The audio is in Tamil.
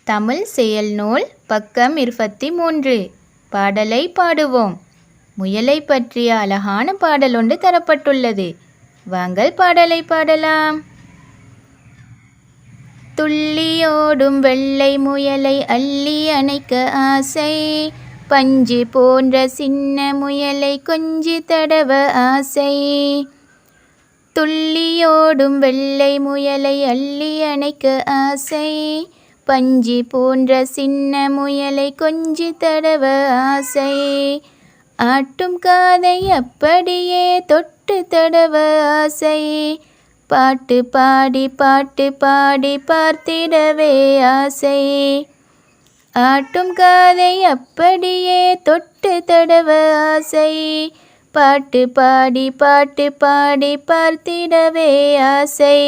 தமிழ் செயல் நூல் பக்கம் 23. பாடலை பாடுவோம். முயலை பற்றிய அழகான பாடல் ஒன்று தரப்பட்டுள்ளது. வாங்கள் பாடலை பாடலாம். துள்ளியோடும் வெள்ளை முயலை அள்ளி அணைக்க ஆசை, பஞ்சு போன்ற சின்ன முயலை கொஞ்சி தடவ ஆசை. துள்ளியோடும் வெள்ளை முயலை அள்ளி அணைக்க ஆசை, பஞ்சு போன்ற சின்ன முயலை கொஞ்சி தடவ ஆசை. ஆட்டும் காதை அப்படியே தொட்டு தடவ ஆசை, பாட்டு பாடி பார்த்திடவே ஆசை. ஆட்டும் காதை அப்படியே தொட்டு தடவ ஆசை, பாட்டு பாடி பார்த்திடவே ஆசை.